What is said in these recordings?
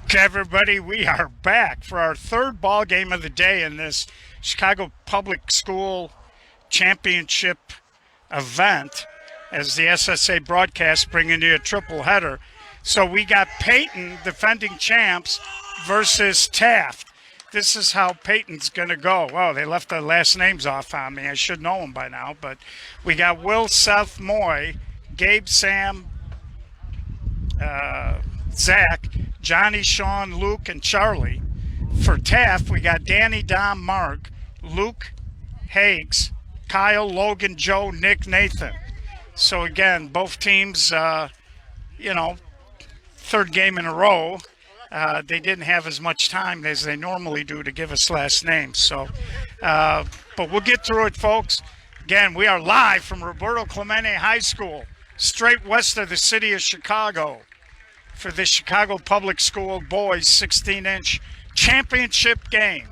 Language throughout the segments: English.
Okay, everybody, we are back for our third ball game of the day in this Chicago Public School Championship event as the SSA broadcast bringing you a triple header. So we got Payton, defending champs, versus Taft. This is how Payton's going to go. Well, they left the last names off on me. I should know them by now. But we got Will, Seth, Moy, Gabe, Sam, Zach, Johnny, Sean, Luke, and Charlie. For Taft, we got Danny, Dom, Mark, Luke, Hagues, Kyle, Logan, Joe, Nick, Nathan. So again, both teams, third game in a row. They didn't have as much time as they normally do to give us last names. So, but we'll get through it, folks. Again, we are live from Roberto Clemente High School, straight west of the city of Chicago, for the Chicago Public School Boys 16-inch championship game.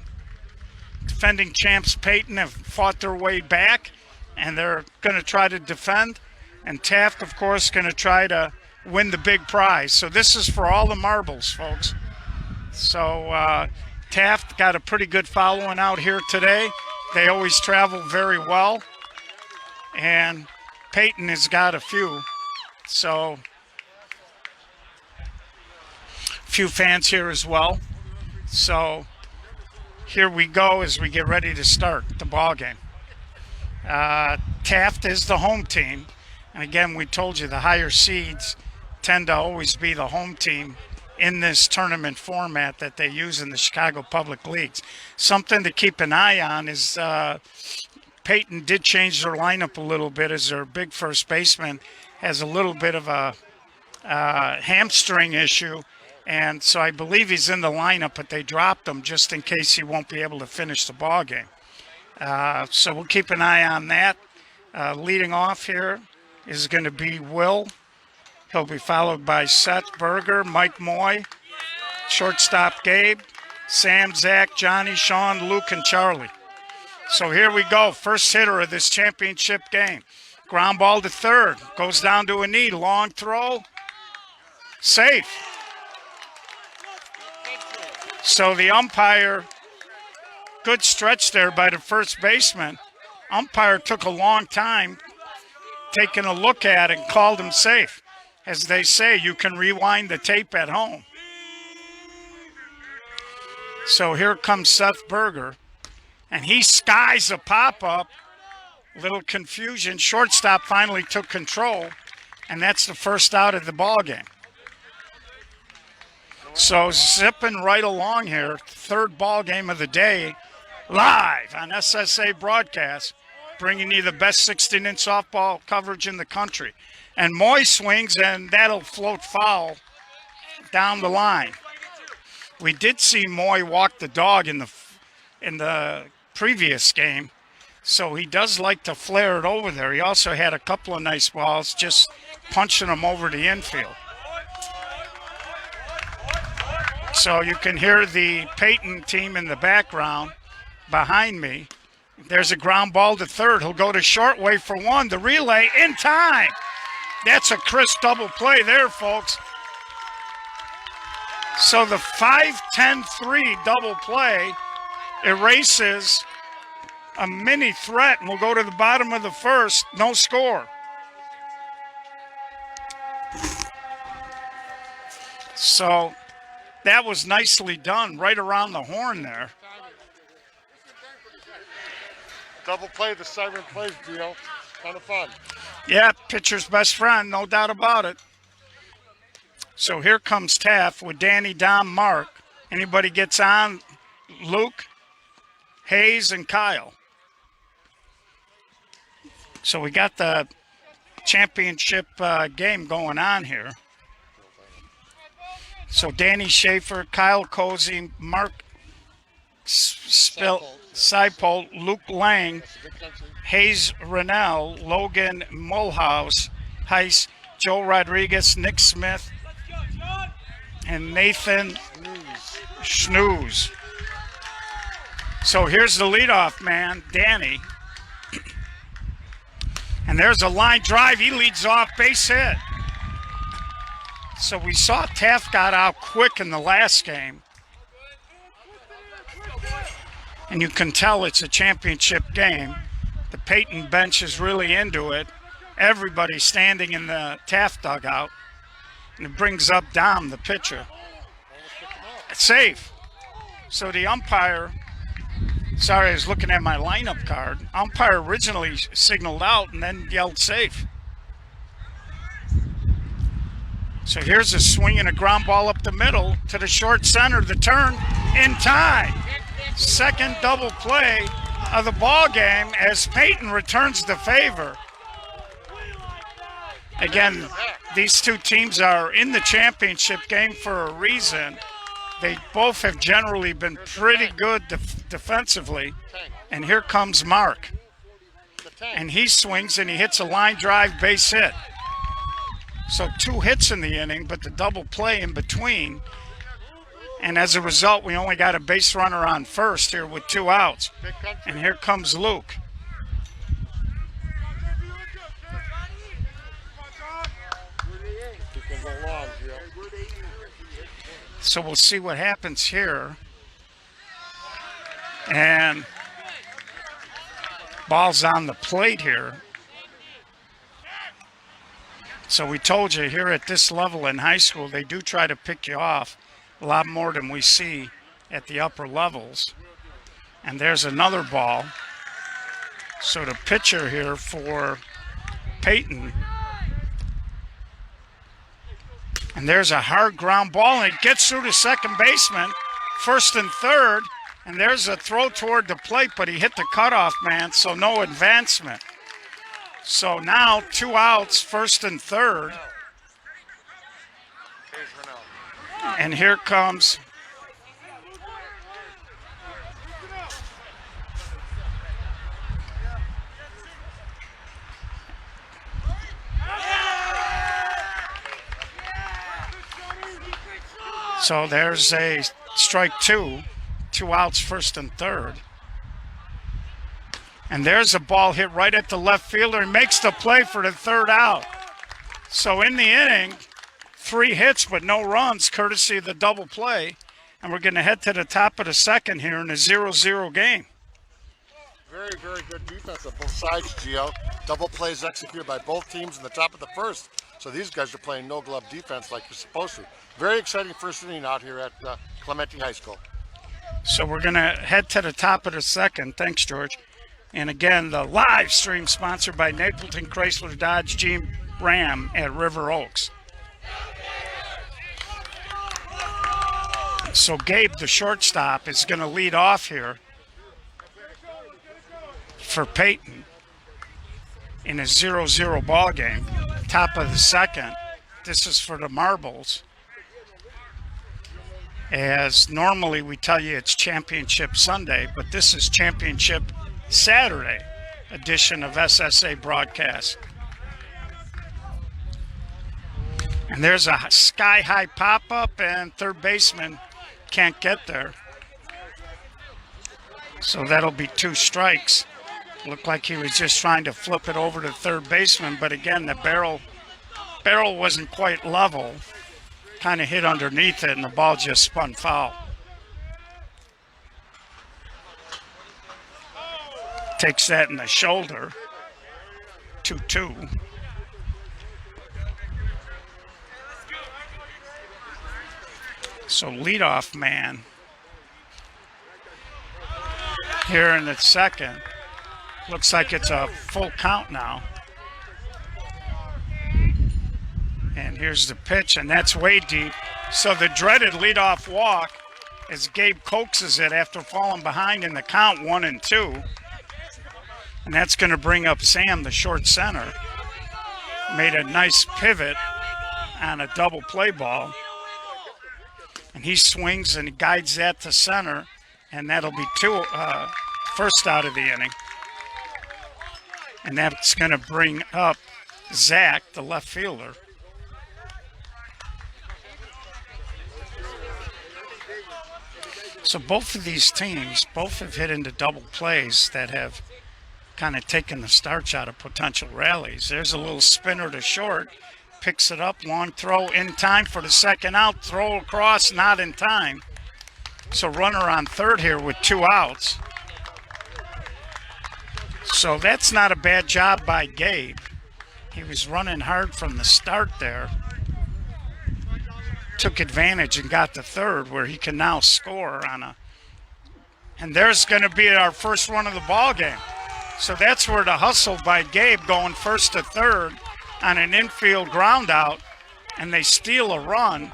Defending champs Payton have fought their way back, and they're going to try to defend. And Taft, of course, going to try to win the big prize. So this is for all the marbles, folks. So Taft got a pretty good following out here today. They always travel very well. And Payton has got a few. So few fans here as well. So here we go as we get ready to start the ball game. Taft is the home team, and again, we told you the higher seeds tend to always be the home team in this tournament format that they use in the Chicago Public Leagues. Something to keep an eye on is Payton did change their lineup a little bit, as their big first baseman has a little bit of a hamstring issue. And so I believe he's in the lineup, but they dropped him just in case he won't be able to finish the ball game. So we'll keep an eye on that. Leading off here is going to be Will. He'll be followed by Seth Berger, Mike Moy, shortstop Gabe, Sam, Zach, Johnny, Sean, Luke, and Charlie. So here we go. First hitter of this championship game. Ground ball to third. Goes down to a knee. Long throw. Safe. So the umpire, good stretch there by the first baseman. Umpire took a long time taking a look at it and called him safe. As they say, you can rewind the tape at home. So here comes Seth Berger, and he skies a pop-up. Little confusion. Shortstop finally took control, and that's the first out of the ball game. So zipping right along here, third ball game of the day, live on SSA broadcast, bringing you the best 16-inch softball coverage in the country. And Moy swings, and that'll float foul down the line. We did see Moy walk the dog in the previous game, so he does like to flare it over there. He also had a couple of nice balls, just punching them over the infield. So you can hear the Payton team in the background behind me. There's a ground ball to third. He'll go to short, wait for one. The relay in time. That's a crisp double play there, folks. So the 5-10-3 double play erases a mini threat, and we'll go to the bottom of the first. No score. So that was nicely done right around the horn there. Double play, the siren plays, deal. Kind of fun. Yeah, pitcher's best friend, no doubt about it. So here comes Taft with Danny, Dom, Mark. Anybody gets on? Luke, Hayes, and Kyle. So we got the championship game going on here. So Danny Schaefer, Kyle Cozy, Mark Seipold, Luke Lang, Hayes Rennell, Logan Mulhouse, Heiss, Joe Rodriguez, Nick Smith, and Nathan Schnooze. So here's the leadoff man, Danny. And there's a line drive. He leads off, base hit. So we saw Taft got out quick in the last game. And you can tell it's a championship game. The Payton bench is really into it. Everybody's standing in the Taft dugout. And it brings up Dom, the pitcher. Safe. So the umpire, sorry, I was looking at my lineup card. Umpire originally signaled out and then yelled safe. So here's a swing and a ground ball up the middle to the short center. The turn in time. Second double play of the ball game as Payton returns the favor. Again, these two teams are in the championship game for a reason. They both have generally been pretty good defensively. And here comes Mark. And he swings and he hits a line drive base hit. So 2 hits in the inning, but the double play in between. And as a result, we only got a base runner on first here with 2 outs. And here comes Luke. So we'll see what happens here. And ball's on the plate here. So we told you here at this level in high school, they do try to pick you off a lot more than we see at the upper levels. And there's another ball. So the pitcher here for Payton. And there's a hard ground ball, and it gets through to second baseman, first and third. And there's a throw toward the plate, but he hit the cutoff man, so no advancement. So now 2 outs, first and third. And here comes so there's a strike 2, 2 outs, first and third. And there's a ball hit right at the left fielder. He makes the play for the 3rd out. So in the inning, 3 hits but no runs, courtesy of the double play. And we're going to head to the top of the 2nd here in a 0-0 game. Very, very good defense on both sides, Gio. Double plays executed by both teams in the top of the 1st. So these guys are playing no-glove defense like you're supposed to. Very exciting first inning out here at Clemente High School. So we're going to head to the top of the 2nd. Thanks, George. And again, the live stream sponsored by Napleton Chrysler Dodge Jeep Ram at River Oaks. So Gabe, the shortstop, is going to lead off here for Payton in a 0-0 ball game. Top of the 2nd. This is for the Marbles. As normally we tell you it's Championship Sunday, but this is Championship Saturday edition of SSA broadcast. And there's a sky-high pop-up, and third baseman can't get there. So that'll be 2 strikes. Looked like he was just trying to flip it over to third baseman, but again, the barrel wasn't quite level. Kind of hit underneath it, and the ball just spun foul. Takes that in the shoulder. 2-2. So leadoff man here in the 2nd. Looks like it's a full count now. And here's the pitch, and that's way deep. So the dreaded leadoff walk as Gabe coaxes it after falling behind in the count 1-2. And that's going to bring up Sam, the short center. Made a nice pivot on a double play ball. And he swings and he guides that to center. And that'll be 2 first out of the inning. And that's going to bring up Zach, the left fielder. So both of these teams, both have hit into double plays that have kind of taken the starch out of potential rallies. There's a little spinner to short. picks it up, long throw in time for the second out, throw across, not in time. So runner on third here with 2 outs. So that's not a bad job by Gabe. He was running hard from the start there. Took advantage and got to third where he can now score on a. And there's going to be our first run of the ball game. So that's where the hustle by Gabe going first to third on an infield ground out, and they steal a run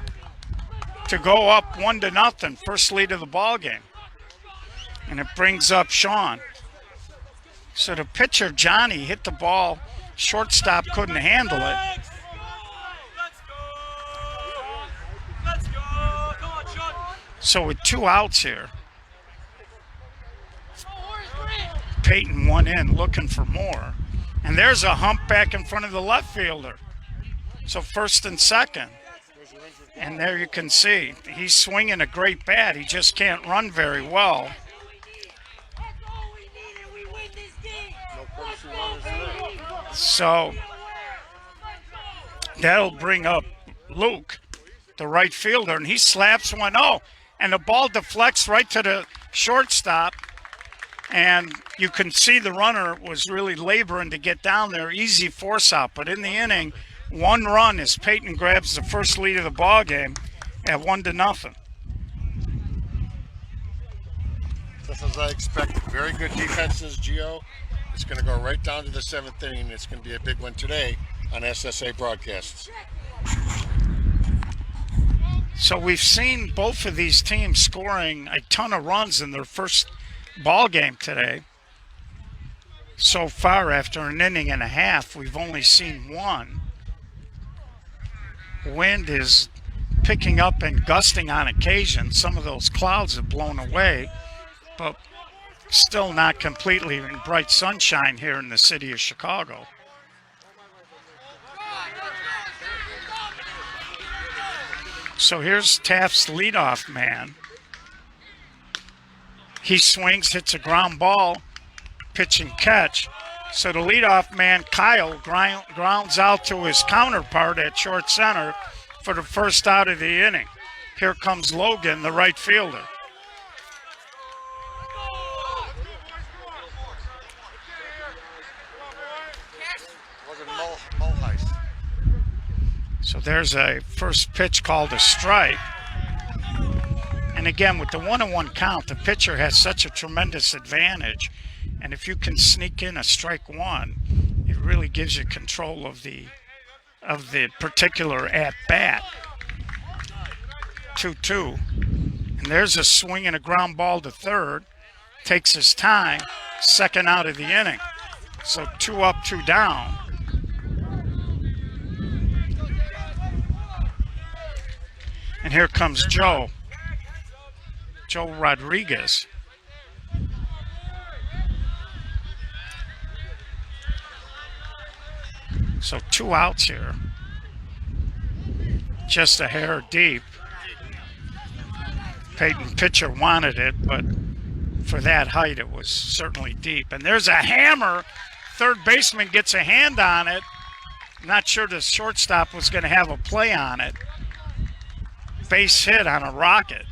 to go up 1-0, first lead of the ball game. And it brings up Sean. So the pitcher, Johnny, hit the ball. Shortstop couldn't handle it. So with 2 outs here, Payton one in, looking for more. And there's a hump back in front of the left fielder. So first and second. And there you can see, he's swinging a great bat. He just can't run very well. So that'll bring up Luke, the right fielder, and he slaps one. Oh, and the ball deflects right to the shortstop. And you can see the runner was really laboring to get down there. Easy force out. But in the inning, 1 run as Payton grabs the first lead of the ball game at 1-0. Just as I expected. Very good defenses, Gio. It's going to go right down to the 7th inning. It's going to be a big one today on SSA broadcasts. So we've seen both of these teams scoring a ton of runs in their first ball game today. So far, after an inning and a half, we've only seen 1. Wind is picking up and gusting on occasion. Some of those clouds have blown away, but still not completely in bright sunshine here in the city of Chicago. So here's Taft's leadoff man. He swings, hits a ground ball, pitch and catch. So the leadoff man, Kyle, grounds out to his counterpart at short center for the first out of the inning. Here comes Logan, the right fielder. So there's a first pitch called a strike. And again, with the 1-1 count, the pitcher has such a tremendous advantage. And if you can sneak in a strike 1, it really gives you control of the particular at-bat. 2-2. And there's a swing and a ground ball to third. Takes his time. Second out of the inning. So 2 up, 2 down. And here comes Joe Rodriguez. So 2 outs here. Just a hair deep. Payton pitcher wanted it, but for that height it was certainly deep. And there's a hammer. Third baseman gets a hand on it. Not sure the shortstop was going to have a play on it. Base hit on a rocket.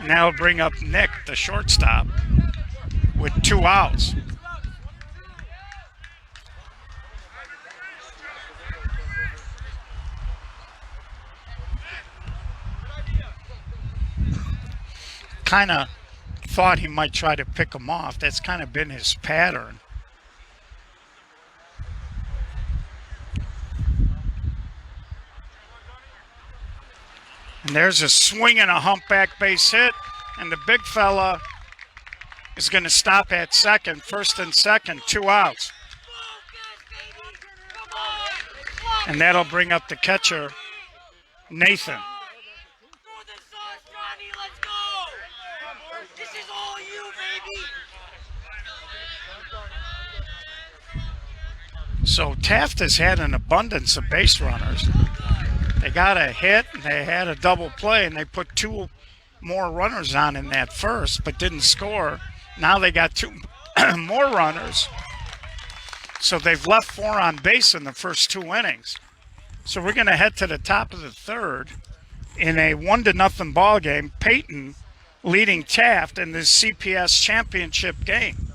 Now bring up Nick, the shortstop, with 2 outs. Kind of thought he might try to pick him off. That's kind of been his pattern. And there's a swing and a humpback base hit, and the big fella is going to stop at second. First and second, 2 outs. And that'll bring up the catcher, Nathan. So Taft has had an abundance of base runners. They got a hit, they had a double play, and they put 2 more runners on in that first, but didn't score. Now they got 2 more runners. So they've left 4 on base in the first 2 innings. So we're going to head to the top of the third in a 1-0 ball game. Payton leading Taft in this CPS championship game.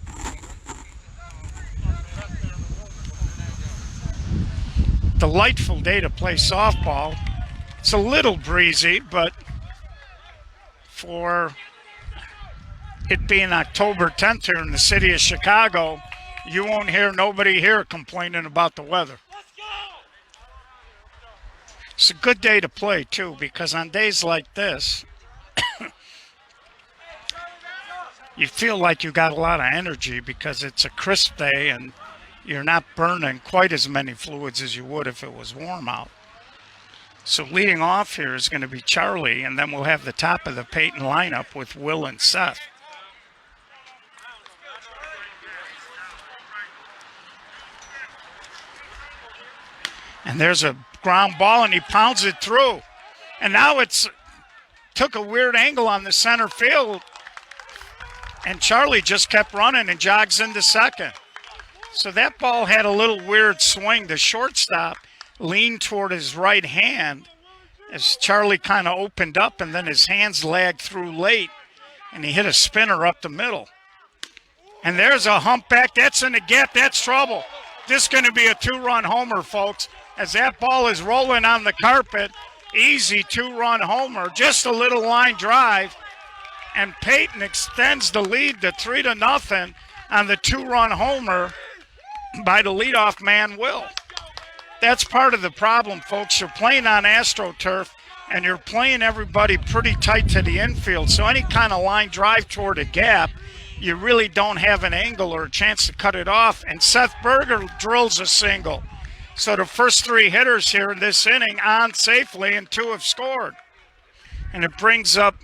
Delightful day to play softball. It's a little breezy, but for it being October 10th here in the city of Chicago, you won't hear nobody here complaining about the weather. It's a good day to play, too, because on days like this, you feel like you got a lot of energy because it's a crisp day and you're not burning quite as many fluids as you would if it was warm out. So leading off here is going to be Charlie, and then we'll have the top of the Payton lineup with Will and Seth. And there's a ground ball, and he pounds it through. And now it's took a weird angle on the center field, and Charlie just kept running and jogs into second. So that ball had a little weird swing. The shortstop leaned toward his right hand as Charlie kind of opened up, and then his hands lagged through late, and he hit a spinner up the middle. And there's a humpback. That's in the gap. That's trouble. This is going to be a 2-run homer, folks, as that ball is rolling on the carpet. Easy 2-run homer, just a little line drive, and Payton extends the lead to 3-0 on the 2-run homer by the leadoff man, Will. That's part of the problem, folks. You're playing on AstroTurf, and you're playing everybody pretty tight to the infield, so any kind of line drive toward a gap, you really don't have an angle or a chance to cut it off, and Seth Berger drills a single. So the first 3 hitters here in this inning on safely, and 2 have scored. And it brings up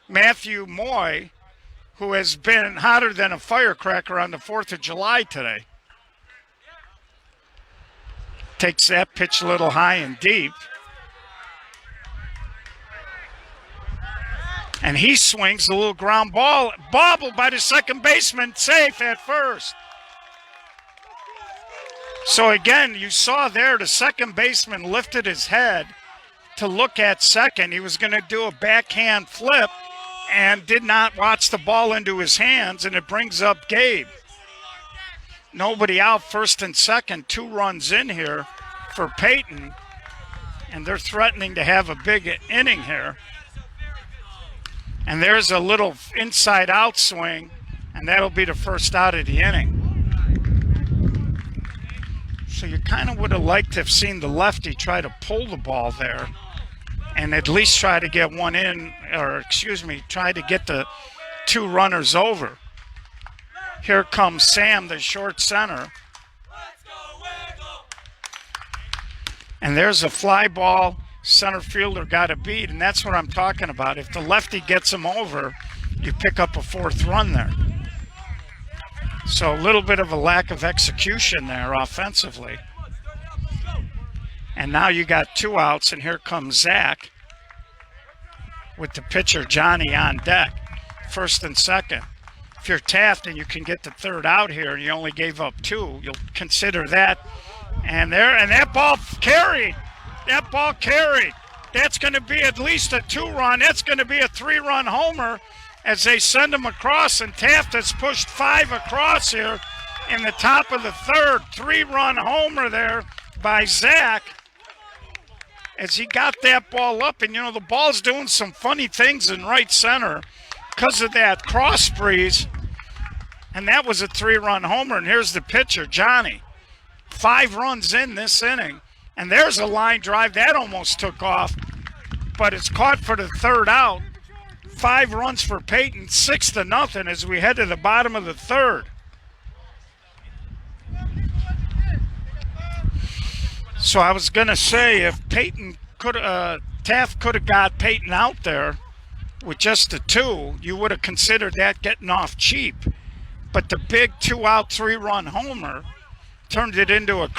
Matthew Moy, who has been hotter than a firecracker on the 4th of July today. Takes that pitch a little high and deep. And he swings a little ground ball, bobbled by the second baseman, safe at first. So again, you saw there the second baseman lifted his head to look at second. He was going to do a backhand flip and did not watch the ball into his hands, and it brings up Gabe. Nobody out, first and second, 2 runs in here for Payton, and they're threatening to have a big inning here. And there's a little inside-out swing, and that'll be the first out of the inning. So you kind of would have liked to have seen the lefty try to pull the ball there and at least try to get one in, or try to get the 2 runners over. Here comes Sam, the short center. And there's a fly ball. Center fielder got a beat, and that's what I'm talking about. If the lefty gets him over, you pick up a 4th run there. So a little bit of a lack of execution there offensively. And now you got 2 outs, and here comes Zach with the pitcher Johnny on deck, first and second. If you're Taft and you can get the 3rd out here and you only gave up 2, you'll consider that. And that ball carried. That ball carried. That's going to be at least a 2-run. That's going to be a 3-run homer as they send him across, and Taft has pushed 5 across here in the top of the 3rd. 3-run homer there by Zach as he got that ball up. And, the ball's doing some funny things in right center because of that cross breeze, and that was a 3-run homer. And here's the pitcher, Johnny. 5 runs in this inning, and there's a line drive. That almost took off, but it's caught for the 3rd out. 5 runs for Payton, 6-0 as we head to the bottom of the 3rd. So I was going to say, if Taft could have got Payton out there with just a 2, you would have considered that getting off cheap. But the big 2-out, 3-run homer turned it into a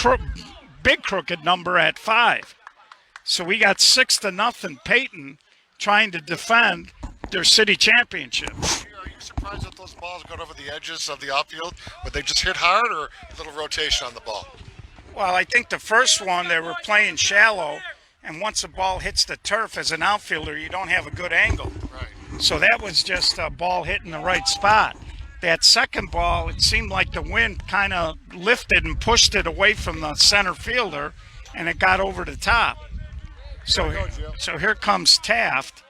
big crooked number at 5. So we got 6-0 Payton trying to defend their city championship. are you surprised that those balls got over the edges of the outfield? Would they just hit hard or a little rotation on the ball? Well, I think the first one they were playing shallow, and once the ball hits the turf as an outfielder, you don't have a good angle. Right. So that was just a ball hitting the right spot. That second ball, it seemed like the wind kind of lifted and pushed it away from the center fielder, and it got over the top. So here comes Taft,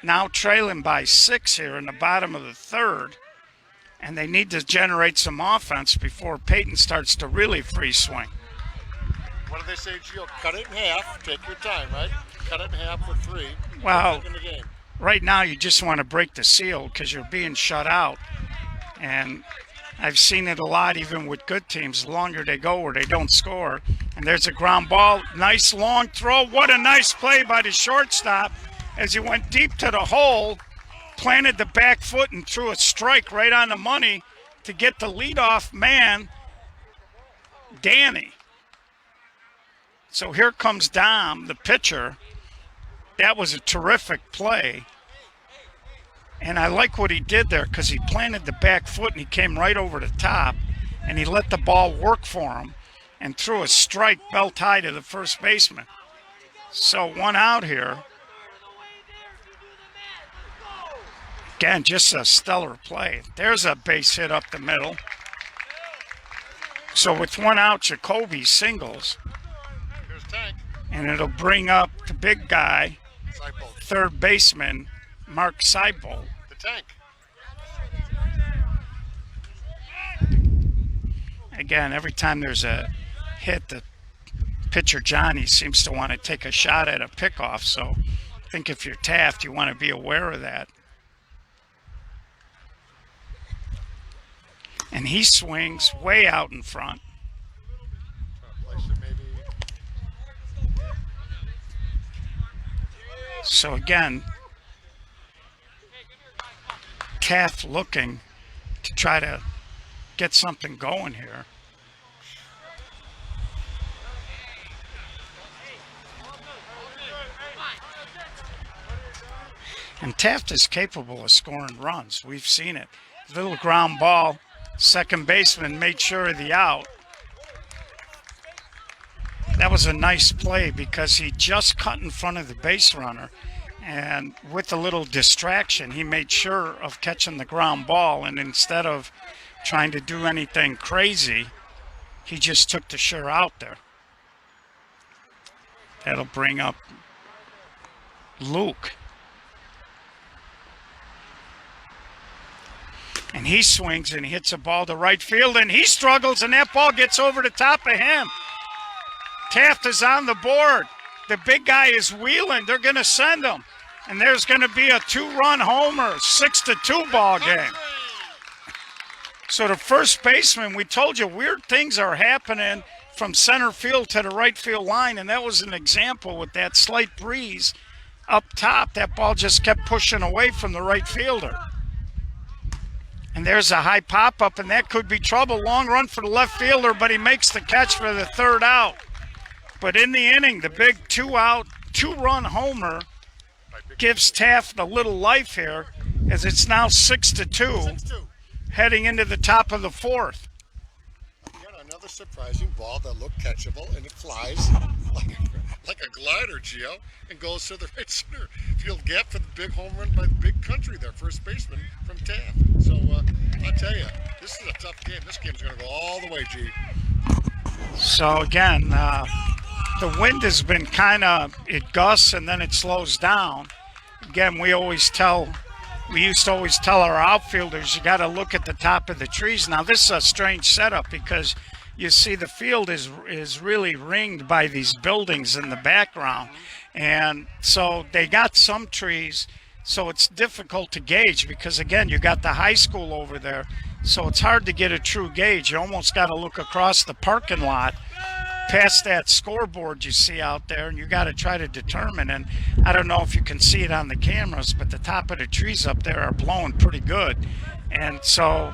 now trailing by 6 here in the bottom of the third, and they need to generate some offense before Payton starts to really free swing. What do they say, Gio? Cut it in half. Take your time, right? Cut it in half with 3. Well, in the game. Right now you just want to break the seal because you're being shut out. And I've seen it a lot even with good teams. The longer they go where they don't score. And there's a ground ball. Nice long throw. What a nice play by the shortstop as he went deep to the hole, planted the back foot and threw a strike right on the money to get the leadoff man, Danny. So here comes Dom, the pitcher. That was a terrific play. And I like what he did there because he planted the back foot and he came right over the top and he let the ball work for him and threw a strike belt high to the first baseman. So 1 out here. Again, just a stellar play. There's a base hit up the middle. So with 1 out, Jacoby singles. Here's Tank. And it'll bring up the big guy, Seibold. third baseman, Mark Seibold. The Tank. Again, every time there's a hit, the pitcher Johnny seems to want to take a shot at a pickoff. So I think if you're Taft, you want to be aware of that. And he swings way out in front. Place it maybe. So again, Taft looking to try to get something going here. And Taft is capable of scoring runs. We've seen it. Little ground ball. Second baseman made sure of the out. That was a nice play because he just cut in front of the base runner. And with a little distraction, he made sure of catching the ground ball. And instead of trying to do anything crazy, he just took the sure out there. That'll bring up Luke. And he swings and he hits a ball to right field and he struggles and that ball gets over the top of him. Taft is on the board. The big guy is wheeling. They're going to send him. And there's going to be a 2-run homer, 6-2 ball game. So the first baseman, we told you weird things are happening from center field to the right field line. And that was an example with that slight breeze up top. That ball just kept pushing away from the right fielder. And there's a high pop-up, and that could be trouble. Long run for the left fielder, but he makes the catch for the 3rd out. But in the inning, the big 2-out, 2-run homer gives Taft a little life here as it's now 6-2 heading into the top of the 4th. Again, another surprising ball that looked catchable, and it flies like a glider, Gio, and goes to the right center field gap for the big home run by the big country, their first baseman from Taft. So I'll tell you, this is a tough game. This game's going to go all the way, G. So again, the wind has been it gusts and then it slows down. Again, we used to always tell our outfielders, you got to look at the top of the trees. Now this is a strange setup because you see the field is really ringed by these buildings in the background. And so they got some trees, so it's difficult to gauge because, again, you got the high school over there. So it's hard to get a true gauge. You almost got to look across the parking lot past that scoreboard you see out there, and you got to try to determine. And I don't know if you can see it on the cameras, but the top of the trees up there are blowing pretty good. And so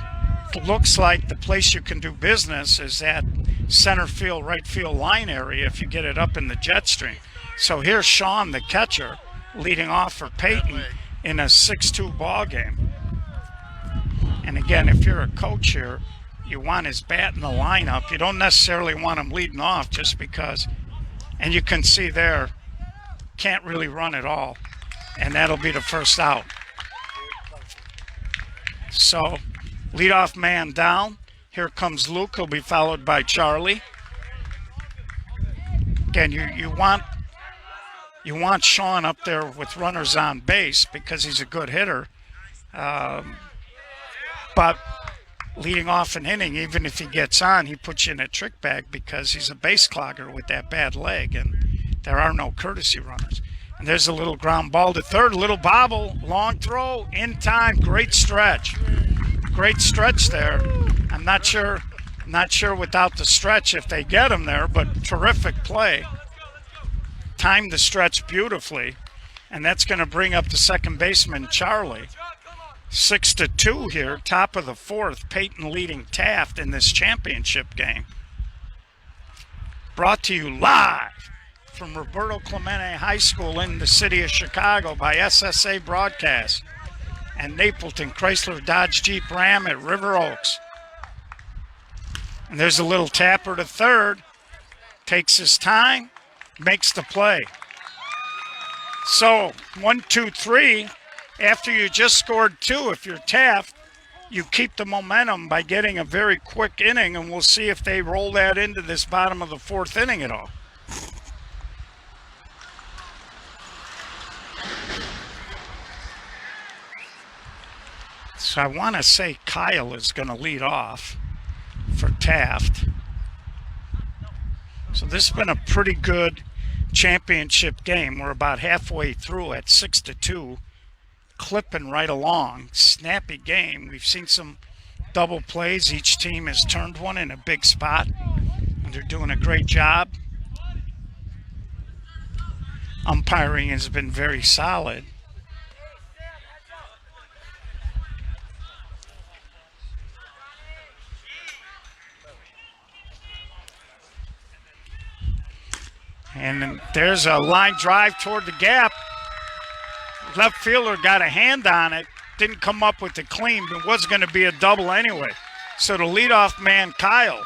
it looks like the place you can do business is that center field, right field line area if you get it up in the jet stream. So here's Sean, the catcher, leading off for Payton in a 6-2 ball game. And again, if you're a coach here, you want his bat in the lineup. You don't necessarily want him leading off just because, and you can see there, can't really run at all. And that'll be the first out. So, leadoff man down. Here comes Luke. He'll be followed by Charlie. Again, you want Sean up there with runners on base because he's a good hitter. But leading off an inning, even if he gets on, he puts you in a trick bag because he's a base clogger with that bad leg, and there are no courtesy runners. And there's a little ground ball to third, a little bobble, long throw, in time, great stretch. Great stretch there. I'm not sure without the stretch if they get him there, but terrific play. Timed the stretch beautifully, and that's going to bring up the second baseman, Charlie. 6-2 here, top of the fourth. Payton leading Taft in this championship game. Brought to you live from Roberto Clemente High School in the city of Chicago by SSA Broadcast and Napleton Chrysler Dodge Jeep Ram at River Oaks. And there's a little tapper to third. Takes his time, makes the play. So 1, 2, 3. After you just scored 2, if you're Taft, you keep the momentum by getting a very quick inning, and we'll see if they roll that into this bottom of the fourth inning at all. So I want to say Kyle is going to lead off for Taft. So this has been a pretty good championship game. We're about halfway through at 6-2. Clipping right along. Snappy game. We've seen some double plays. Each team has turned one in a big spot, and they're doing a great job. Umpiring has been very solid. And there's a line drive toward the gap. Left fielder got a hand on it, didn't come up with the clean, but was going to be a double anyway. So the leadoff man, Kyle.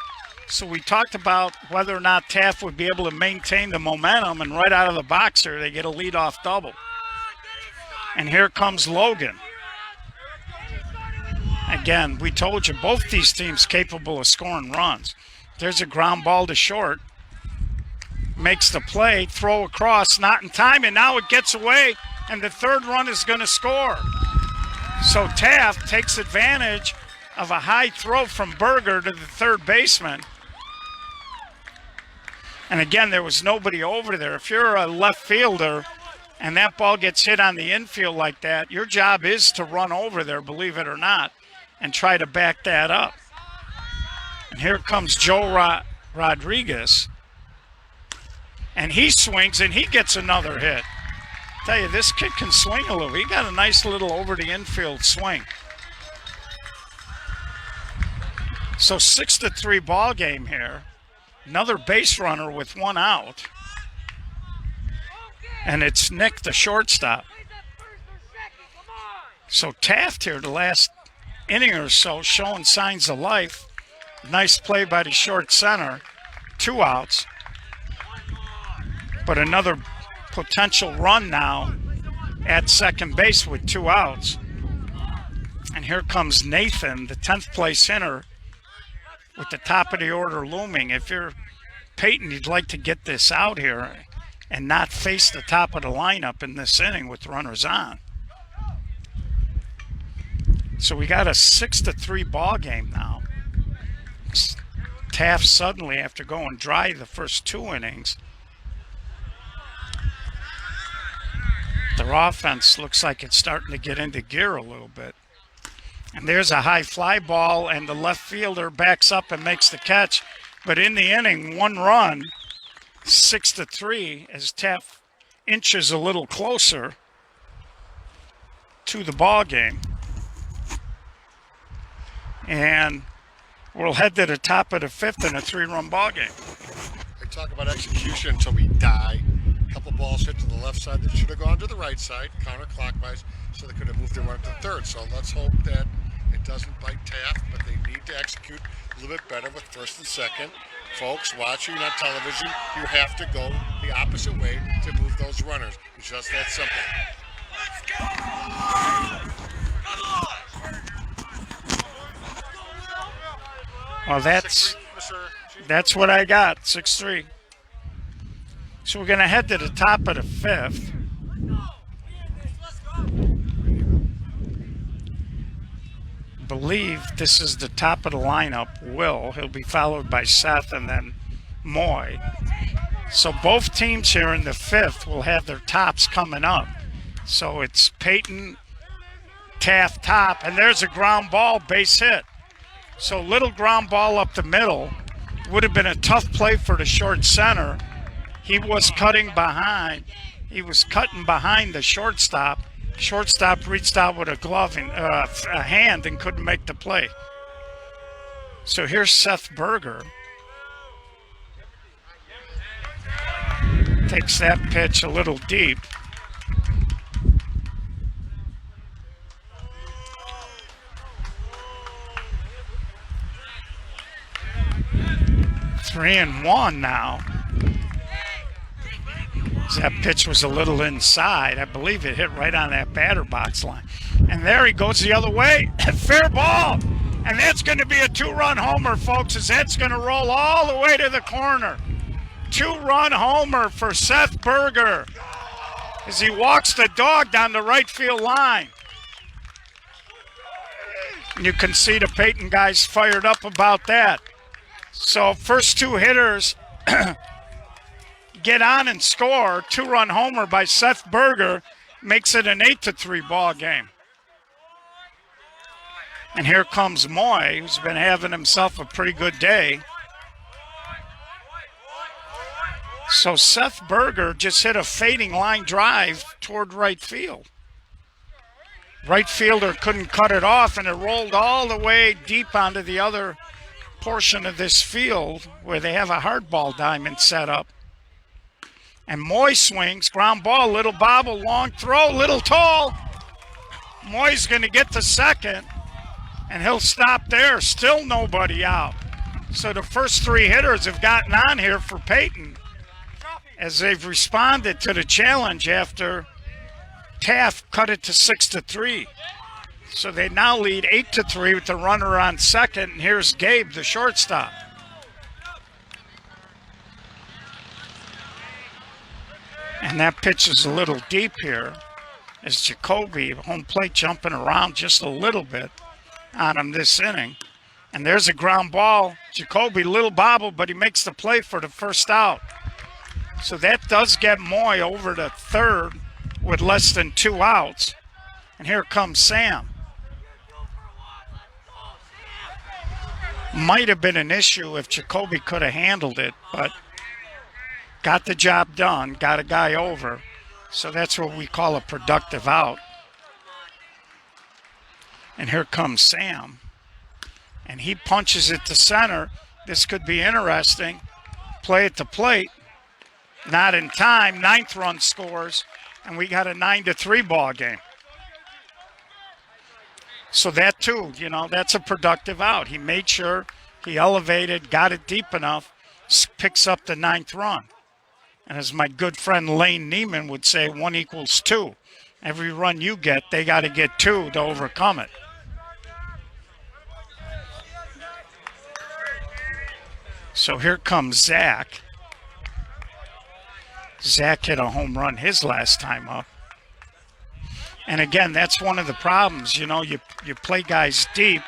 So we talked about whether or not Taft would be able to maintain the momentum, and right out of the box here, they get a leadoff double. And here comes Logan. Again, we told you both these teams capable of scoring runs. There's a ground ball to short. Makes the play, throw across, not in time, and now it gets away. And the third run is going to score. So Taft takes advantage of a high throw from Berger to the third baseman. And again, there was nobody over there. If you're a left fielder and that ball gets hit on the infield like that, your job is to run over there, believe it or not, and try to back that up. And here comes Joe Rodriguez. And he swings and he gets another hit. Tell you, this kid can swing a little. He got a nice little over the infield swing. So 6-3 ball game here. Another base runner with one out. And it's Nick, the shortstop. So Taft here, the last inning or so, showing signs of life. Nice play by the short center. 2 outs. But another potential run now at second base with 2 outs. And here comes Nathan, the 10th place hitter, with the top of the order looming. If you're Payton, you'd like to get this out here and not face the top of the lineup in this inning with runners on. So we got a 6-3 ball game now. Taft suddenly, after going dry the first 2 innings, their offense looks like it's starting to get into gear a little bit. And there's a high fly ball, and the left fielder backs up and makes the catch. But in the inning, 1 run, 6-3, as Taft inches a little closer to the ball game. And we'll head to the top of the 5th in a 3-run ball game. They talk about execution until we die. A couple balls hit to the left side that should have gone to the right side, counterclockwise, so they could have moved their run to third. So let's hope that it doesn't bite Taft, but they need to execute a little bit better with first and second. Folks watching on television, you have to go the opposite way to move those runners. It's just that simple. Well, that's what I got, 6-3. So we're going to head to the top of the fifth. I believe this is the top of the lineup, Will. He'll be followed by Seth and then Moy. So both teams here in the fifth will have their tops coming up. So it's Payton, Taft, top, and there's a ground ball, base hit. So little ground ball up the middle. Would have been a tough play for the short center. He was cutting behind. He was cutting behind the shortstop. Shortstop reached out with a glove and a hand and couldn't make the play. So here's Seth Berger. Takes that pitch a little deep. Three and one now. That pitch was a little inside. I believe it hit right on that batter box line. And there he goes the other way. Fair ball. And that's going to be a two-run homer, folks, as that's going to roll all the way to the corner. Two-run homer for Seth Berger as he walks the dog down the right field line. And you can see the Payton guys fired up about that. So first two hitters get on and score. Two-run homer by Seth Berger makes it an 8-3 ball game. And here comes Moy, who's been having himself a pretty good day. So Seth Berger just hit a fading line drive toward right field. Right fielder couldn't cut it off, and it rolled all the way deep onto the other portion of this field where they have a hardball diamond set up. And Moy swings, ground ball, little bobble, long throw, little tall. Moy's going to get to second, and he'll stop there. Still nobody out. So the first three hitters have gotten on here for Payton as they've responded to the challenge after Taft cut it to 6-3. So they now lead 8-3 with the runner on second. And here's Gabe, the shortstop. And that pitch is a little deep here as Jacoby, home plate, jumping around just a little bit on him this inning. And there's a ground ball. Jacoby, little bobble, but he makes the play for the first out. So that does get Moy over to third with less than 2 outs. And here comes Sam. Might have been an issue if Jacoby could have handled it, but got the job done, got a guy over. So that's what we call a productive out. And here comes Sam. And he punches it to center. This could be interesting. Play at the plate. Not in time. 9th run scores. And we got a 9-3 ball game. So that too, you know, that's a productive out. He made sure he elevated, got it deep enough, picks up the 9th run. And as my good friend Lane Neiman would say, 1 equals 2. Every run you get, they got to get 2 to overcome it. So here comes Zach. Zach hit a home run his last time up. And again, that's one of the problems. You know, you play guys deep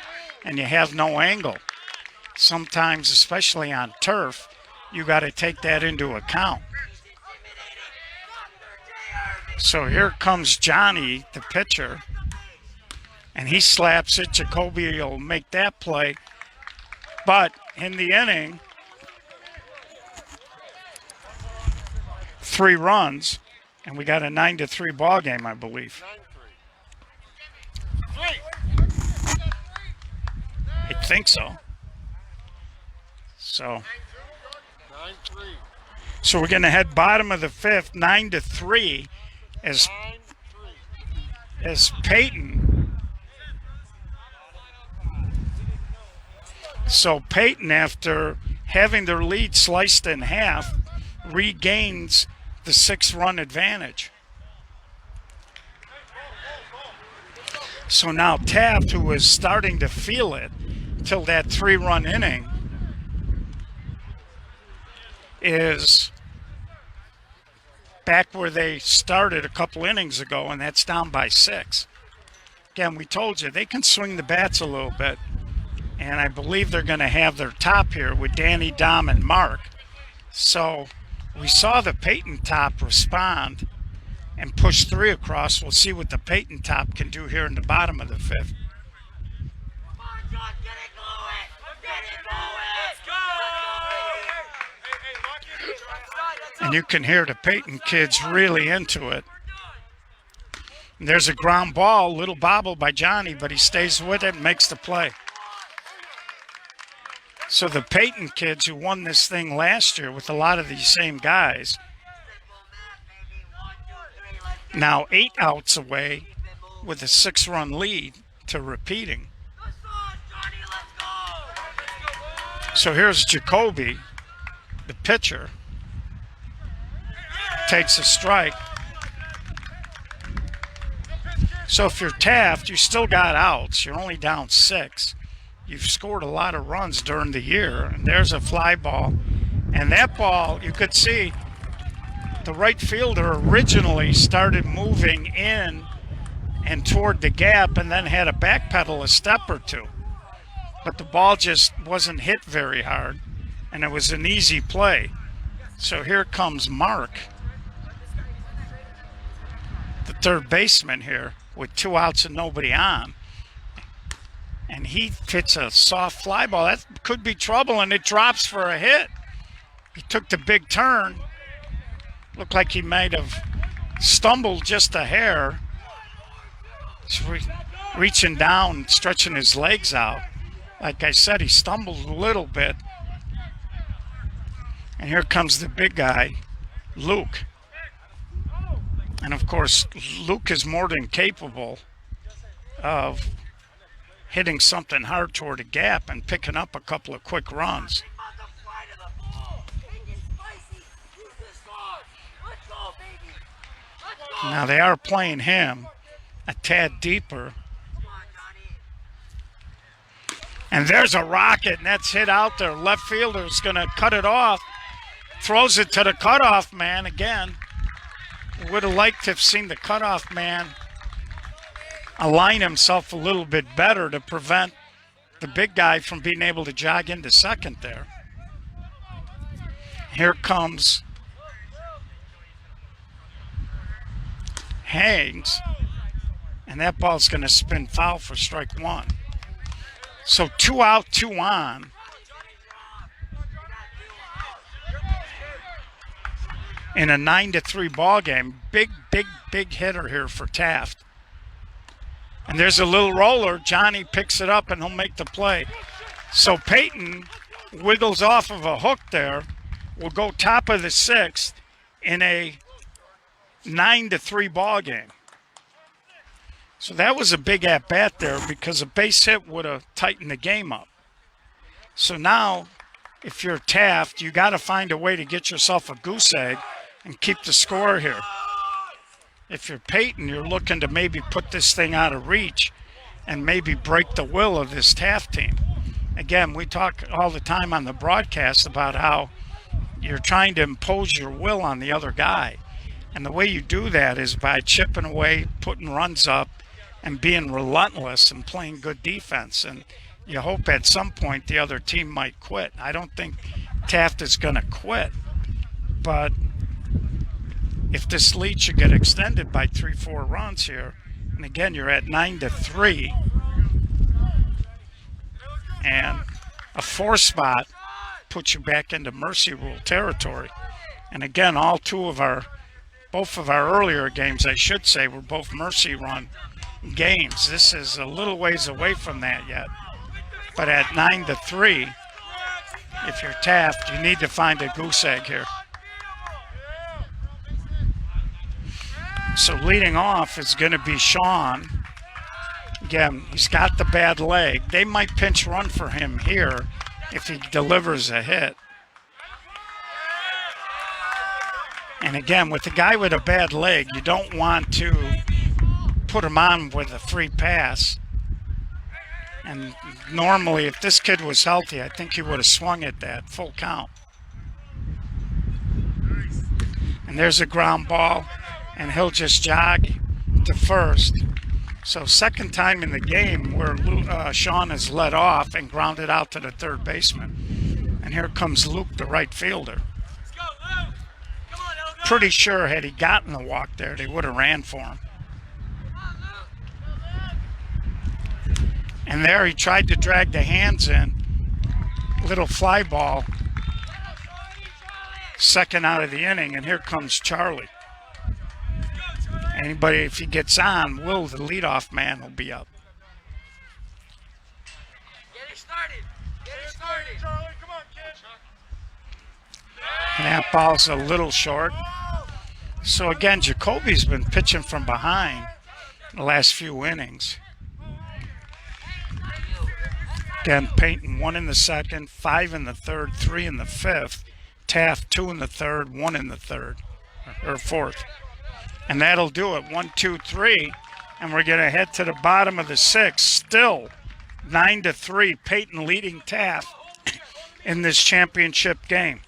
and you have no angle. Sometimes, especially on turf, you got to take that into account. So here comes Johnny, the pitcher, and he slaps it. Jacoby will make that play. But in the inning, 3 runs, and we got a 9-3 ball game, I believe. I think so. So we're going to head bottom of the 5th, 9-3, as Payton So Payton, after having their lead sliced in half, regains the 6-run advantage. So now Taft, who was starting to feel it till that 3-run inning, is back where they started a couple innings ago, and that's down by 6. Again, we told you they can swing the bats a little bit, and I believe they're going to have their top here with Danny, Dom, and Mark. So we saw the Payton top respond and push 3 across. We'll see what the Payton top can do here in the bottom of the 5th. And you can hear the Payton kids really into it. And there's a ground ball, little bobble by Johnny, but he stays with it and makes the play. So the Payton kids who won this thing last year with a lot of these same guys, now 8 outs away with a 6-run lead to repeating. So here's Jacoby, the pitcher, takes a strike. So if you're Taft, you still got outs. You're only down 6. You've scored a lot of runs during the year. And there's a fly ball. And that ball, you could see the right fielder originally started moving in and toward the gap and then had to backpedal a step or 2. But the ball just wasn't hit very hard, and it was an easy play. So here comes Mark, the third baseman here, with 2 outs and nobody on. And he hits a soft fly ball. That could be trouble, and it drops for a hit. He took the big turn. Looked like he might have stumbled just a hair. He's reaching down, stretching his legs out. Like I said, he stumbled a little bit. And here comes the big guy, Luke. And of course, Luke is more than capable of hitting something hard toward a gap and picking up a couple of quick runs. Now they are playing him a tad deeper. And there's a rocket, and that's hit out there. Left fielder's going to cut it off. Throws it to the cutoff man again. Would have liked to have seen the cutoff man align himself a little bit better to prevent the big guy from being able to jog into second there. Here comes Hangs, and that ball's going to spin foul for strike 1. So 2 out, 2 on. In a 9-3 ball game. Big hitter here for Taft. And there's a little roller. Johnny picks it up and he'll make the play. So Payton wiggles off of a hook there. Will go top of the 6th in a 9-3 ball game. So that was a big at-bat there because a base hit would have tightened the game up. So now, if you're Taft, you got to find a way to get yourself a goose egg and keep the score here. If you're Payton, you're looking to maybe put this thing out of reach and maybe break the will of this Taft team. Again, we talk all the time on the broadcast about how you're trying to impose your will on the other guy. And the way you do that is by chipping away, putting runs up, and being relentless and playing good defense. And you hope at some point the other team might quit. I don't think Taft is going to quit. But if this lead should get extended by 3-4 runs here, and again, you're at 9-3, and a 4 spot puts you back into mercy rule territory. And again, both of our earlier games, I should say, were both mercy run games. This is a little ways away from that yet. But at 9-3, if you're Taft, you need to find a goose egg here. So leading off is going to be Sean. again, he's got the bad leg. They might pinch run for him here if he delivers a hit. And again, with a guy with a bad leg, you don't want to put him on with a free pass. And normally, if this kid was healthy, I think he would have swung at that full count. And there's a ground ball, and he'll just jog to first. So second time in the game where Sean has led off and grounded out to the third baseman. And here comes Luke, the right fielder. Pretty sure had he gotten the walk there, they would have ran for him. And there he tried to drag the hands in. Little fly ball. Second out of the inning, and here comes Charlie. Anybody, if he gets on, Will, the leadoff man, will be up. Get it started. Get it started. Charlie, come on, kid. And that ball's a little short. So again, Jacoby's been pitching from behind the last few innings. Again, Payton 1 in the second, 5 in the third, 3 in the fifth. Taft 2 in the third, 1 in the third, or fourth. And that'll do it. 1, 2, 3. And we're going to head to the bottom of the sixth. Still 9-3. Payton leading Taft in this championship game.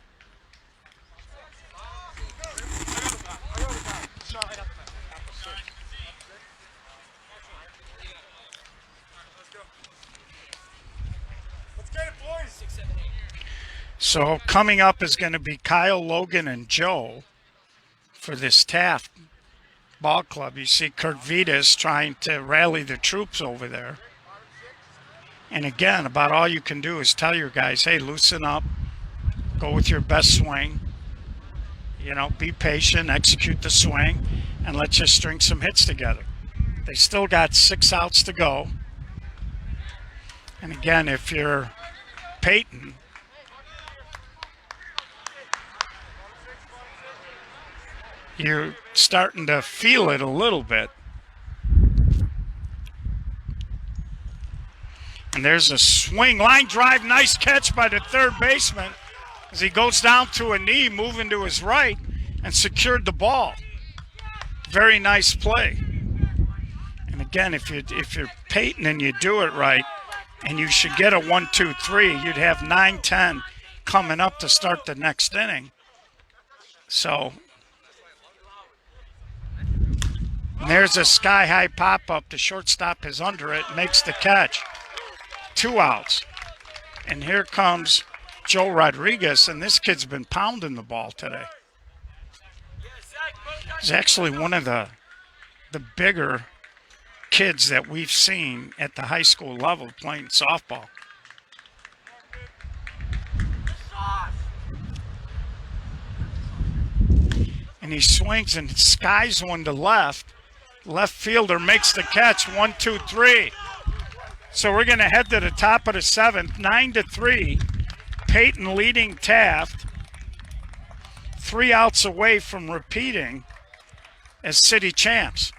So coming up is going to be Kyle, Logan, and Joe for this Taft ball club. You see Kurt Vitas trying to rally the troops over there. And again, about all you can do is tell your guys, hey, loosen up, go with your best swing, you know, be patient, execute the swing, and let's just string some hits together. They still got 6 outs to go. And again, if you're Payton, you're starting to feel it a little bit. And there's a swing, line drive, nice catch by the third baseman as he goes down to a knee, moving to his right, and secured the ball. Very nice play. And again, if you're Payton and you do it right, and you should get a 1, 2, 3, you'd have 9, 10 coming up to start the next inning. So there's a sky-high pop-up. The shortstop is under it, makes the catch. 2 outs. And here comes Joe Rodriguez, and this kid's been pounding the ball today. He's actually one of the bigger kids that we've seen at the high school level playing softball. And he swings and skies one to left. Left fielder makes the catch. 1, 2, 3. So we're going to head to the top of the 7th. 9-3. Payton leading Taft. 3 outs away from repeating as city champs.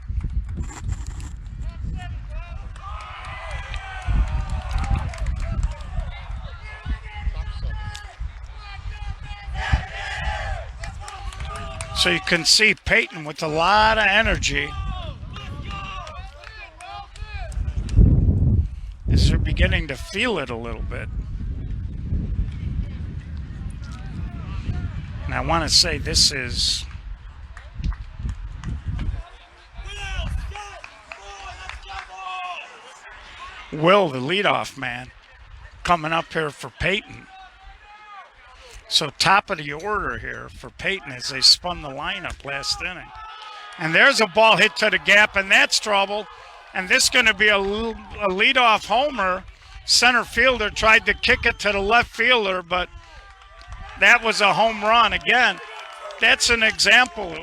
So you can see Payton with a lot of energy as they're beginning to feel it a little bit. And I want to say this is Will, the leadoff man, coming up here for Payton. So top of the order here for Payton as they spun the lineup last inning. And there's a ball hit to the gap, and that's trouble. And this is going to be a leadoff homer. Center fielder tried to kick it to the left fielder, but that was a home run. Again, that's an example.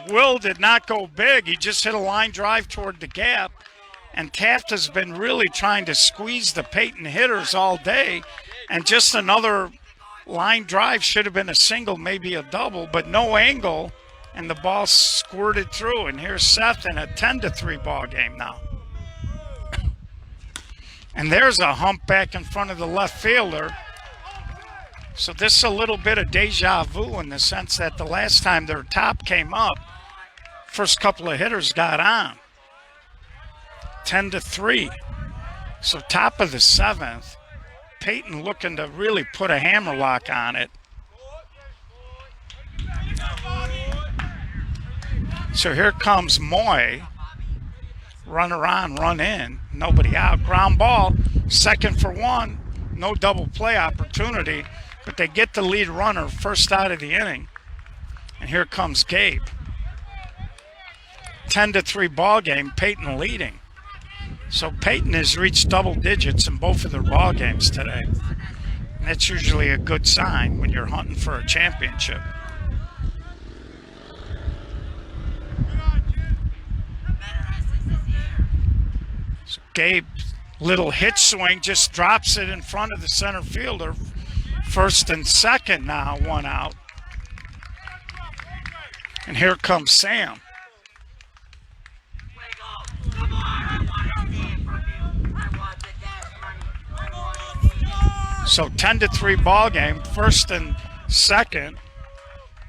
Will did not go big. He just hit a line drive toward the gap. And Taft has been really trying to squeeze the Payton hitters all day. And just another line drive should have been a single, maybe a double, but no angle. And the ball squirted through. And here's Seth in a 10-3 ball game now. And there's a hump back in front of the left fielder. So this is a little bit of deja vu in the sense that the last time their top came up, first couple of hitters got on. 10-3. So top of the 7th, Payton looking to really put a hammerlock on it. So here comes Moy. Runner on, run in, nobody out. Ground ball, 2nd for 1. No double play opportunity, but they get the lead runner first out of the inning. And here comes Gabe. 10-3 ball game, Payton leading. So Payton has reached double digits in both of their ball games today. And that's usually a good sign when you're hunting for a championship. So Gabe, little hitch swing, just drops it in front of the center fielder. 1st and 2nd now, 1 out. And here comes Sam. So 10-3 ball game, 1st and 2nd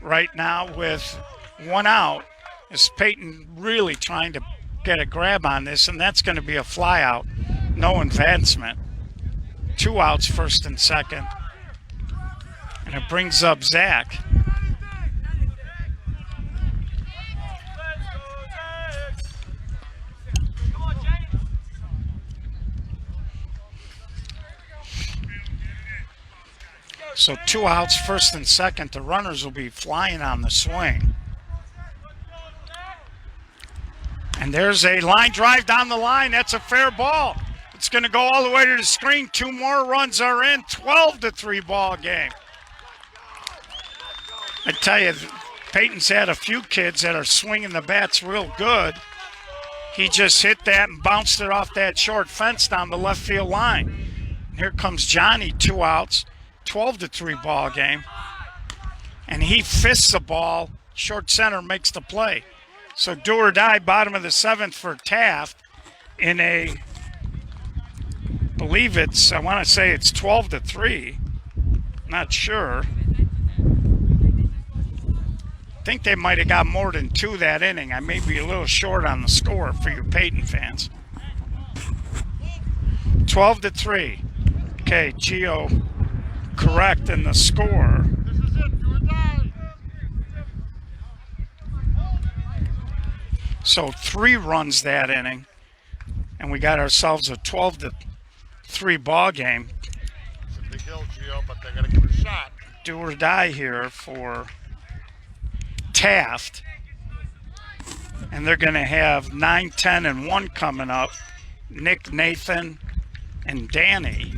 right now with 1 out. Is Payton really trying to get a grab on this, and that's going to be a fly out, no advancement. 2 outs, 1st and 2nd. And it brings up Zach. So 2 outs, 1st and 2nd. The runners will be flying on the swing. And there's a line drive down the line. That's a fair ball. It's going to go all the way to the screen. 2 more runs are in. 12-3 ball game. I tell you, Payton's had a few kids that are swinging the bats real good. He just hit that and bounced it off that short fence down the left field line. And here comes Johnny, 2 outs. 12-3 ball game. And he fists the ball. Short center makes the play. So do or die, bottom of the 7th for Taft in a, believe it's, I want to say it's 12-3. Not sure. I think they might have got more than 2 that inning. I may be a little short on the score for you Payton fans. 12-3. Okay, Gio correct in the score. So 3 runs that inning, and we got ourselves a 12-3 ball game. It's a big hill, Gio, but they're going to give it a shot. Do or die here for Taft. And they're going to have 9, 10, and 1 coming up. Nick, Nathan, and Danny.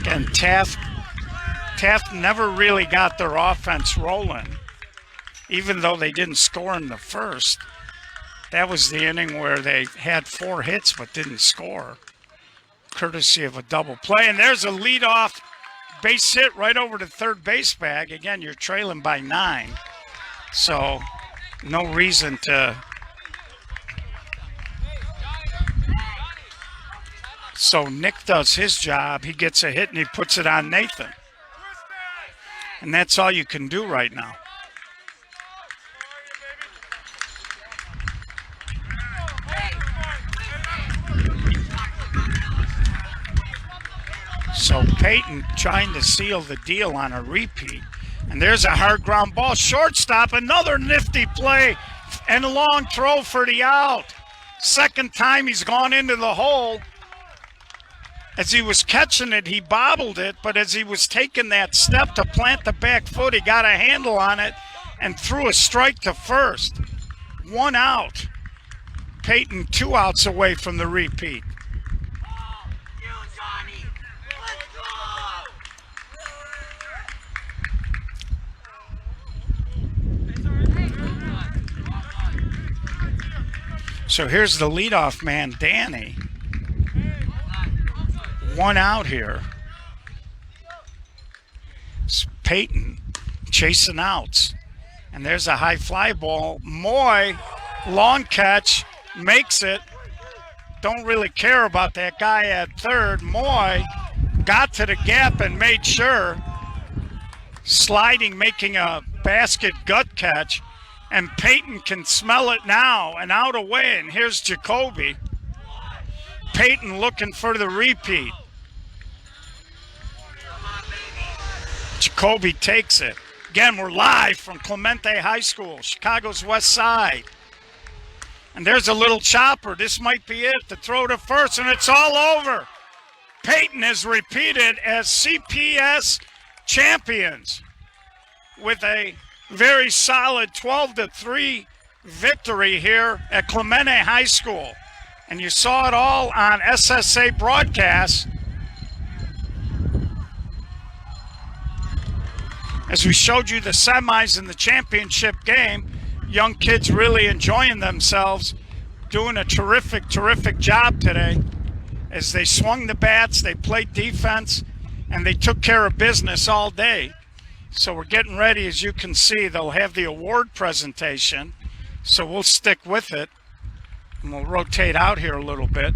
And Taft never really got their offense rolling. Even though they didn't score in the first, that was the inning where they had 4 hits but didn't score, courtesy of a double play. And there's a leadoff base hit right over the third base bag. Again, you're trailing by 9, so no reason to. So Nick does his job. He gets a hit and he puts it on Nathan. And that's all you can do right now. So Payton trying to seal the deal on a repeat. And there's a hard ground ball. Shortstop, another nifty play and a long throw for the out. 2nd time he's gone into the hole. As he was catching it, he bobbled it, but as he was taking that step to plant the back foot, he got a handle on it and threw a strike to first. 1 out. Payton 2 outs away from the repeat. So here's the leadoff man, Danny. 1 out here. It's Payton chasing outs. And there's a high fly ball. Moy, long catch, makes it. don't really care about that guy at third. Moy got to the gap and made sure, sliding, making a basket gut catch, and Payton can smell it now and out away, and here's Jacoby. Payton looking for the repeat. Jacoby takes it. Again, we're live from Clemente High School, Chicago's west side. And there's a little chopper. This might be it. The throw to first, and it's all over. Payton is repeated as CPS champions with a very solid 12-3 victory here at Clemente High School. And you saw it all on SSA broadcast as we showed you the semis in the championship game. Young kids really enjoying themselves, doing a terrific job today as they swung the bats, they played defense, and they took care of business all day. So we're getting ready. As you can see, they'll have the award presentation, so we'll stick with it, and we'll rotate out here a little bit.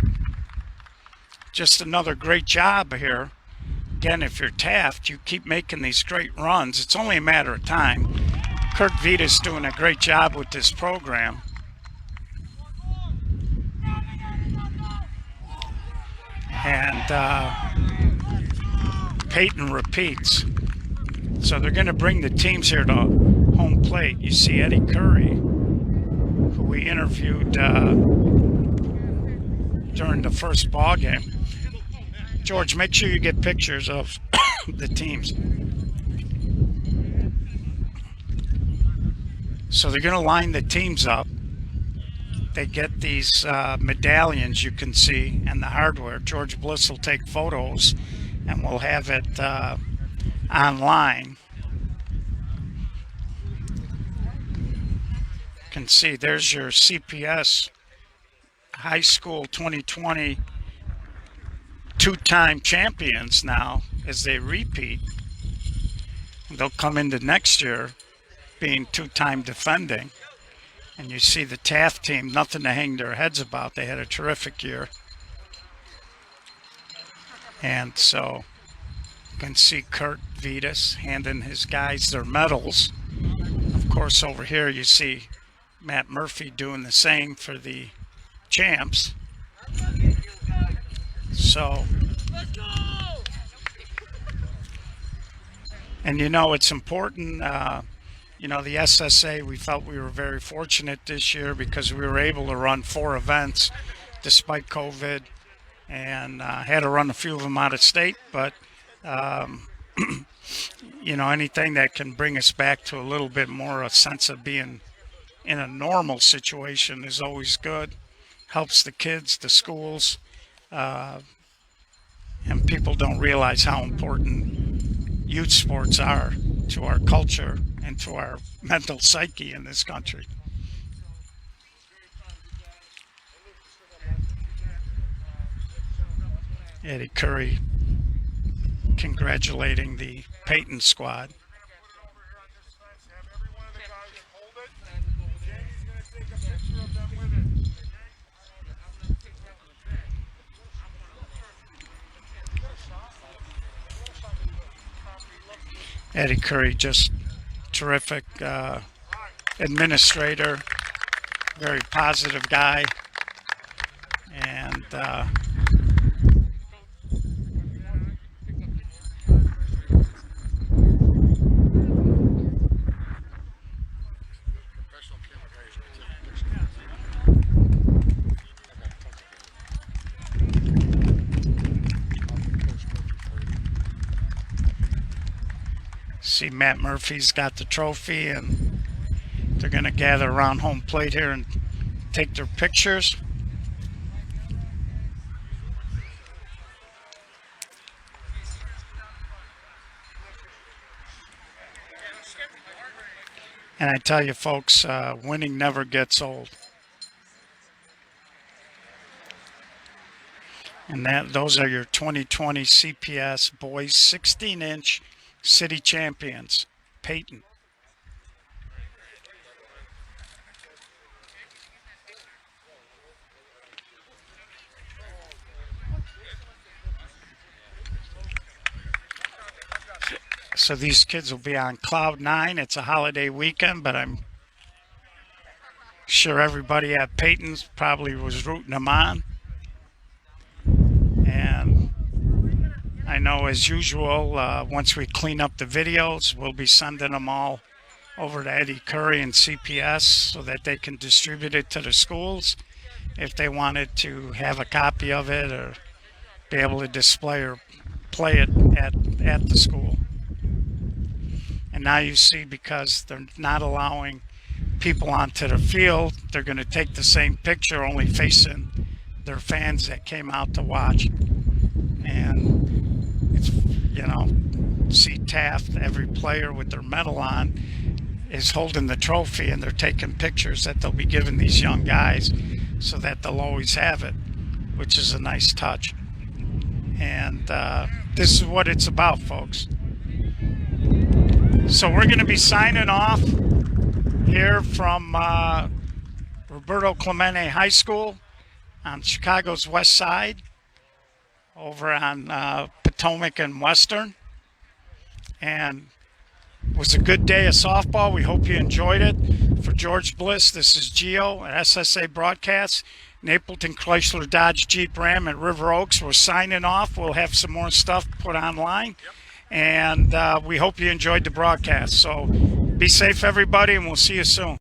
Just another great job here. Again, if you're Taft, you keep making these great runs. It's only a matter of time. Kurt Vita's doing a great job with this program. And Payton repeats. So they're going to bring the teams here to home plate. You see Eddie Curry, who we interviewed during the first ball game. George, make sure you get pictures of the teams. So they're going to line the teams up. They get these medallions you can see and the hardware. George Bliss will take photos and we'll have it online. You can see there's your CPS High School 2020 two-time champions now as they repeat. They'll come into next year being two-time defending. And you see the Taft team, nothing to hang their heads about. They had a terrific year. And so you can see Kurt Vitas handing his guys their medals. Of course, over here you see Matt Murphy doing the same for the champs. So, and you know, it's important. You know, the SSA, we felt we were very fortunate this year because we were able to run 4 events despite COVID, and had to run a few of them out of state. But, you know, anything that can bring us back to a little bit more a sense of being in a normal situation is always good. Helps the kids, the schools, and people don't realize how important youth sports are to our culture and to our mental psyche in this country. Eddie Curry congratulating the Payton squad. Eddie Curry, just terrific administrator, very positive guy, and see Matt Murphy's got the trophy, and they're going to gather around home plate here and take their pictures. And I tell you folks, winning never gets old. And those are your 2020 CPS boys 16-inch city champions, Payton. So these kids will be on cloud nine. It's a holiday weekend, but I'm sure everybody at Payton's probably was rooting them on. And I know, as usual, once we clean up the videos, we'll be sending them all over to Eddie Curry and CPS so that they can distribute it to the schools if they wanted to have a copy of it or be able to display or play it at the school. And now you see, because they're not allowing people onto the field, they're going to take the same picture only facing their fans that came out to watch. And it's, see Taft, every player with their medal on is holding the trophy, and they're taking pictures that they'll be giving these young guys so that they'll always have it, which is a nice touch. And this is what it's about, folks. So we're going to be signing off here from Roberto Clemente High School on Chicago's west side, over on Potomac and Western. And it was a good day of softball. We hope you enjoyed it. For George Bliss, this is Gio at SSA Broadcast. Napleton Chrysler Dodge Jeep Ram at River Oaks. We're signing off. We'll have some more stuff put online. And we hope you enjoyed the broadcast. So be safe, everybody, and we'll see you soon.